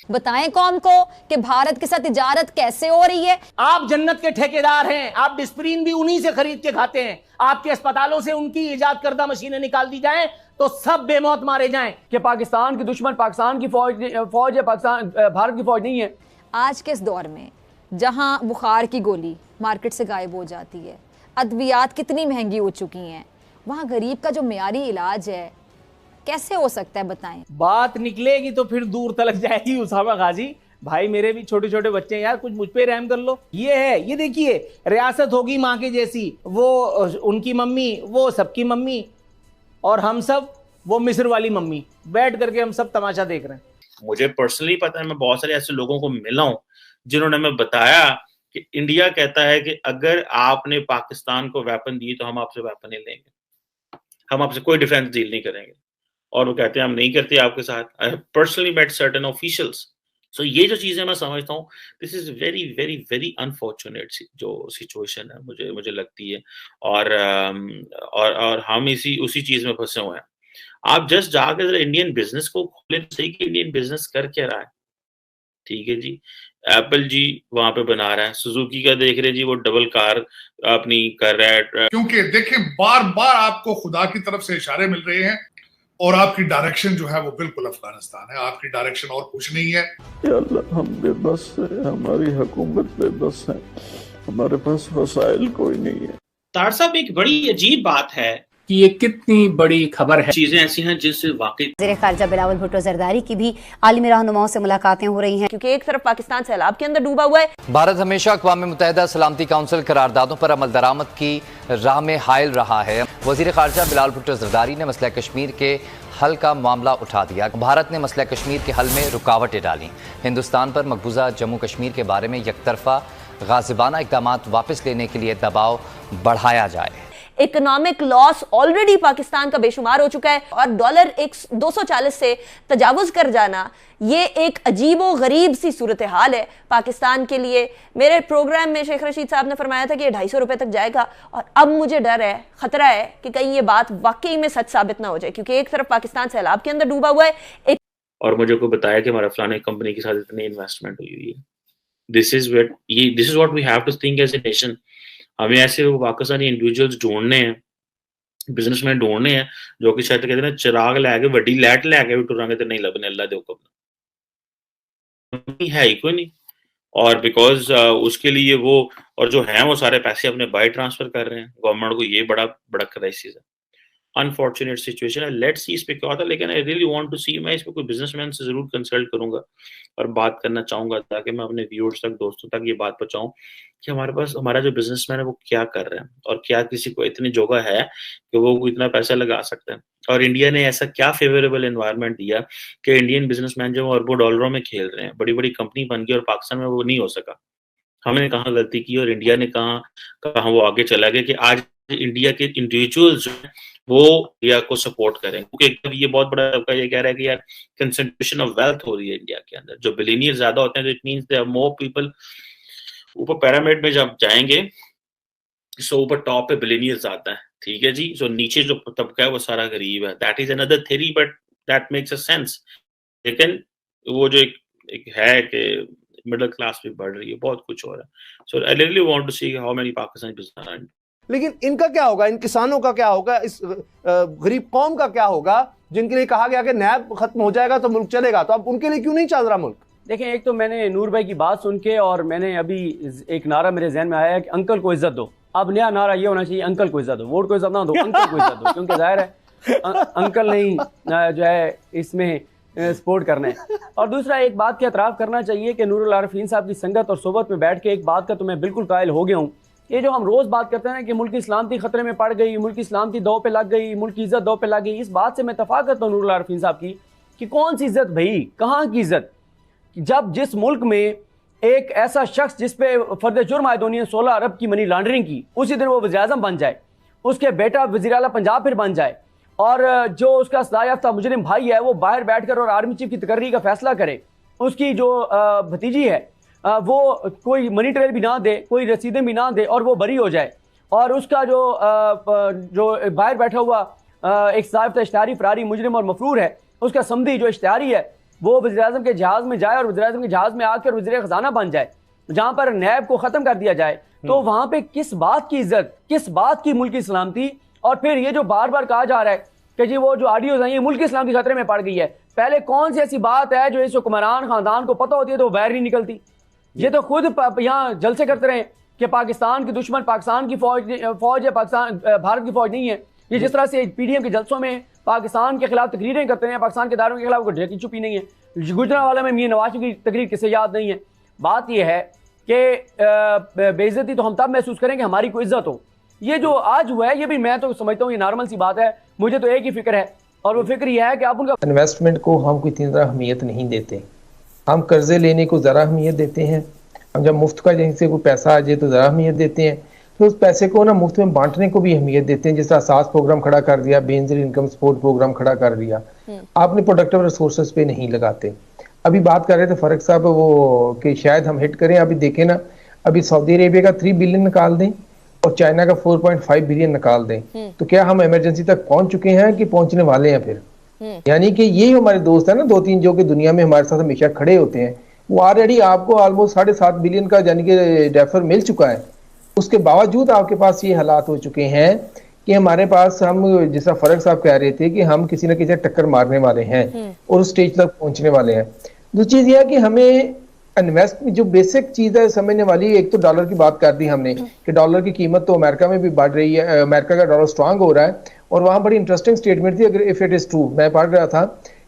बताएं कौम को कि भारत के साथ तिजारत कैसे हो रही है। आप जन्नत के ठेकेदार हैं, आप डिस्प्रिन भी उन्हीं से खरीद के खाते हैं। आपके अस्पतालों से उनकी इजाद करदा मशीनें निकाल दी जाएं तो सब बेमौत मारे जाएं। कि पाकिस्तान की दुश्मन पाकिस्तान की फौज है, पाकिस्तान भारत की फौज नहीं है। आज के इस दौर में जहां बुखार की गोली मार्केट से गायब हो जाती है, अद्वियात कितनी महंगी हो चुकी हैं, वहां गरीब का जो मियारी इलाज है कैसे हो सकता है, बताएं। बात निकलेगी तो फिर दूर तलक जाएगी उसामा गाजी। भाई मेरे भी छोटे छोटे बच्चे हैं यार, कुछ मुझ पे रहम कर लो। ये है, ये देखिए, रियासत होगी माँ के जैसी, वो उनकी मम्मी, वो सबकी मम्मी, और हम सब वो मिस्र वाली मम्मी, बैठ करके हम सब तमाशा देख रहे हैं। मुझे पर्सनली पता है, मैं बहुत सारे ऐसे लोगों को मिला हूं जिन्होंने हमें बताया कि इंडिया कहता है कि अगर आपने पाकिस्तान को वेपन दिए तो हम आपसे वेपन नहीं लेंगे, हम आपसे कोई डिफेंस डील नहीं करेंगे, और वो कहते हैं हम नहीं करते आपके साथ। I have personally met certain officials. So ये जो चीजें मैं समझता हूँ, this is very very very unfortunate जो सिचुएशन है, मुझे लगती है। और हम उसी चीज में फंसे हुए हैं। आप जस्ट जाकर इंडियन बिजनेस को खोले तो सही कि इंडियन बिजनेस कर क्या रहा है। ठीक है जी, एप्पल जी वहां पे बना रहा है, सुजुकी का देख रहे जी वो डबल कार अपनी कर रहा है। क्योंकि देखें, बार बार आपको खुदा की तरफ से इशारे मिल रहे हैं और आपकी डायरेक्शन जो है वो बिल्कुल अफगानिस्तान है, आपकी डायरेक्शन और कुछ नहीं है। या अल्लाह, हम बेबस है, हमारी हुकूमत बेबस है, हमारे पास वसाइल कोई नहीं है। तार साहब, एक बड़ी अजीब बात है कि ये कितनी बड़ी खबर है। चीजें ऐसी हैं जिससे वाकई वज़ीर ख़ारिजा बिलावल भुट्टो ज़रदारी की भी आलिमी रहनुमाओं से मुलाकातें हो रही हैं, क्योंकि एक तरफ पाकिस्तान सैलाब के अंदर डूबा हुआ है। भारत हमेशा अक़वाम मुत्तहिदा सलामती काउंसिल करारदादों पर अमल दरामद की राह में हायल रहा है। वज़ीर ख़ारिजा बिलावल भुट्टो ज़रदारी ने मसला कश्मीर के हल का मामला उठा दिया। भारत ने मसला कश्मीर के हल में रुकावटें डाली। हिंदुस्तान पर मकबूजा जम्मू कश्मीर के बारे में एकतरफा गाज़िबाना इक़दाम वापस लेने के लिए दबाव बढ़ाया जाए। इकोनॉमिक लॉस ऑलरेडी पाकिस्तान का बेशुमार हो चुका है और डॉलर 240 से तजावुज कर जाना, ये एक अजीबो गरीब सी सूरत हाल है पाकिस्तान के लिए। मेरे प्रोग्राम में शेख रशीद साहब ने फरमाया था कि ये 250 रुपए तक जाएगा, और अब मुझे डर है, खतरा है कि कहीं ये बात वाकई में सच साबित ना हो जाए, क्योंकि एक तरफ पाकिस्तान सैलाब के अंदर डूबा हुआ है, और मुझे को बताया कि हमारा फलाने कंपनी के साथ इतनी इन्वेस्टमेंट हुई है। This is what we have to think as a nation. हमें ऐसे वो पाकिस्तानी इंडिविजुअल्स ढूंढने हैं, बिजनेसमैन ढूंढने हैं, जो कि शायद कहते हैं ना, चिराग लैके वड्डी लैट लैके भी टुरांगे तो नहीं लबने, अल्लाह दे हुक्म है ही कोई नहीं। और बिकॉज उसके लिए वो, और जो है वो सारे पैसे अपने बाय ट्रांसफर कर रहे हैं गवर्नमेंट को। ये बड़ा बड़ा क्राइसिस है, अनफॉर्चुनेट सिचुएशन है। लेट्स सी इस पे क्या होता है, लेकिन आई रियली वांट टू सी। मैं इस पे कोई बिजनेसमैन से जरूर कंसल्ट करूंगा और बात करना चाहूंगा, ताकि मैं अपने व्यूअर्स तक, दोस्तों तक ये बात पहुंचाऊं कि हमारे पास हमारा जो बिजनेसमैन है वो क्या कर रहे हैं, और क्या किसी को इतनी जगह है कि वो इतना पैसा लगा सकते हैं। और इंडिया ने ऐसा क्या फेवरेबल एनवायरनमेंट दिया कि इंडियन बिजनेसमैन जो अरबों डॉलरों में खेल रहे हैं, बड़ी बड़ी कंपनी बन गई, और पाकिस्तान में वो नहीं हो सका। हमने कहाँ गलती की और इंडिया ने कहाँ वो आगे चला गया कि आज इंडिया के इंडिविजुअल्स जो है वो इंडिया को सपोर्ट करें। क्योंकि ये बहुत बड़ा तबका ये कह रहा है कि यार कंसंट्रेशन ऑफ वेल्थ हो रही है इंडिया के अंदर, जो बिलियनियर ज्यादा होते हैं, तो it means there are more people. ऊपर पिरामिड में जब जाएंगे, सो ऊपर टॉप पे बिलियनियर्स आता है, ठीक है जी। सो नीचे जो तबका है वो सारा गरीब है। That is another theory, but that makes a sense. लेकिन वो जो एक है कि मिडिल क्लास भी बढ़ रही है, बहुत कुछ हो रहा है। So I really want to see how many Pakistani businessman. लेकिन इनका क्या होगा, इन किसानों का क्या होगा, इस गरीब कौम का क्या होगा, जिनके लिए कहा गया कि नैब खत्म हो जाएगा तो मुल्क चलेगा, तो अब उनके लिए क्यों नहीं चल रहा मुल्क? देखें, एक तो मैंने नूर भाई की बात सुन के, और मैंने अभी एक नारा मेरे जहन में आया है कि अंकल को इज्जत दो। अब नया नारा ये होना चाहिए, अंकल को इज्जत दो। वोट को इज्जत ना दो, अंकल को इज्जत दो, क्योंकि जाहिर है अंकल नहीं जो है इसमें सपोर्ट करना है। और दूसरा, एक बात का एतराफ़ करना चाहिए कि नूरुल आरिफीन साहब की संगत और सोबत में बैठ के एक बात का तो मैं बिल्कुल कायल हो गया हूँ। ये जो हम रोज़ बात करते हैं कि मुल्क की सलामती खतरे में पड़ गई, मुल्क की सलामती दो पे लग गई, मुल्क की इज्जत दो पे लग गई, इस बात से मैं इत्तफ़ाक़ करता हूँ नूरुल आरिफीन साहब की कि कौन सी इज्जत भाई, कहाँ की इज्जत? जब जिस मुल्क में एक ऐसा शख्स जिस पे फर्द जुर्म आयद होनी है 16 अरब की मनी लॉन्ड्रिंग की, उसी दिन वो वज़ीर-ए-आज़म बन जाए, उसके बेटा वज़ीर आला पंजाब फिर बन जाए, और जो उसका सजा याफ्ता मुजरिम भाई है वो बाहर बैठकर और आर्मी चीफ की तकर्री का फैसला करे, उसकी जो भतीजी है वो कोई मनी ट्रेल भी ना दे, कोई रसीदें भी ना दे, और वो बरी हो जाए, और उसका जो बाहर बैठा हुआ एक साहिब इश्तिहारी फरारी मुजरिम और मफरूर है, उसका समधी जो इश्तिहारी है वो वज़ीर-ए-आज़म के जहाज में जाए और वज़ीर-ए-आज़म के जहाज में आकर वज़ीर खजाना बन जाए, जहां पर नैब को खत्म कर दिया जाए, तो वहां पे किस बात की इज्जत, किस बात की मुल्क की सलामती। और फिर ये जो बार बार कहा जा रहा है कि जी वो जो ऑडियोज हैं ये मुल्क की सलामती खतरे में पड़ गई है, पहले कौन सी ऐसी बात है जो इस हुक्मरान खानदान को पता होती है तो बाहर नहीं निकलती। ये तो खुद यहाँ जलसे करते रहे कि पाकिस्तान के दुश्मन पाकिस्तान की फौज है, पाकिस्तान भारत की फौज नहीं है। ये जिस तरह से पीडीएम के जलसों में पाकिस्तान के खिलाफ तकरीरें करते हैं, पाकिस्तान के दारों के खिलाफ कोई ढकी छुपी नहीं है। गुजरांवाला में मीर नवाज की तकरीर किसे याद नहीं है। बात यह है कि बेइज्जती तो हम तब महसूस करें कि हमारी कोई इज्जत हो। ये जो आज हुआ है ये भी मैं तो समझता हूँ ये नॉर्मल सी बात है। मुझे तो एक ही फिक्र है और वो फिक्र यह है कि आप उनका इन्वेस्टमेंट को हम कोई इतनी ज़्यादा अहमियत नहीं देते। हम कर्जे लेने को ज़रा अहमियत देते हैं। हम जब मुफ्त का जहीं से कोई पैसा आ जाए तो ज़रा अहमियत देते हैं, तो उस पैसे को ना मुफ्त में बांटने को भी अहमियत देते हैं। जिस तरह सास प्रोग्राम खड़ा कर दिया, बेनजीर इनकम सपोर्ट प्रोग्राम खड़ा कर दिया, आपने प्रोडक्टिव रिसोर्सेज पे नहीं लगाते। अभी बात कर रहे थे फरक साहब वो कि शायद हम हिट करें। अभी देखें ना, अभी सऊदी अरेबिया का 3 बिलियन निकाल दें और चाइना का 4.5 बिलियन निकाल दें, तो क्या हम इमरजेंसी तक पहुंच चुके हैं कि पहुंचने वाले हैं फिर? यानी कि ये हमारे दोस्त है ना 2-3 जो कि दुनिया में हमारे साथ हमेशा खड़े होते हैं, वो ऑलरेडी आपको ऑलमोस्ट 7.5 बिलियन का यानी कि डेफर मिल चुका है। उसके बावजूद आपके पास ये हालात हो चुके हैं कि हमारे पास, हम जिस तरह फरक साहब कह रहे थे कि हम किसी न किसी टक्कर मारने वाले हैं और उस स्टेज तक पहुंचने वाले हैं। दूसरी चीज यह है कि हमें इन्वेस्ट जो बेसिक चीज है समझने वाली, एक तो डॉलर की बात कर दी हमने कि डॉलर की कीमत तो अमेरिका में भी बढ़ रही है, अमेरिका का डॉलर स्ट्रांग हो रहा है। और वहां बड़ी इंटरेस्टिंग स्टेटमेंट थी, अगर इफ इट इज ट्रू, मैं पढ़ रहा था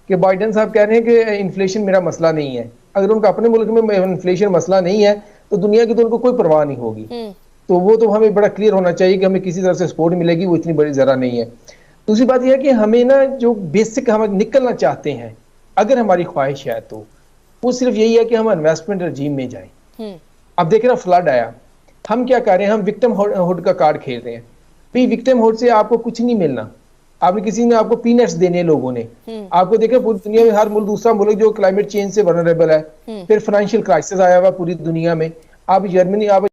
कि बाइडेन साहब कह रहे हैं कि इन्फ्लेशन मेरा मसला नहीं है। अगर उनका अपने मुल्क में इन्फ्लेशन मसला नहीं है तो दुनिया की तो उनको कोई परवाह नहीं होगी। तो वो तो हमें बड़ा क्लियर होना चाहिए कि हमें किसी तरह से सपोर्ट मिलेगी, वो इतनी बड़ी जरा नहीं है। दूसरी बात यह है कि हमें ना जो बेसिक हम निकलना चाहते हैं, अगर हमारी ख्वाहिश है तो वो सिर्फ यही है कि हम इन्वेस्टमेंट रजीम में जाएं। अब देख रहे हैं फ्लड आया, हम क्या कर रहे हैं, हम विक्टिम हुड का कार्ड खेल रहे हैं। भाई विक्टिम हुड से आपको कुछ नहीं मिलना, आपने किसी ने आपको पीनट्स देने, लोगों ने आपको देखा पूरी दुनिया में हर मुल्क, दूसरा मुल्क जो क्लाइमेट चेंज से वल्नरेबल है, फिर फाइनेंशियल क्राइसिस आया हुआ पूरी दुनिया में। आप जर्मनी, आप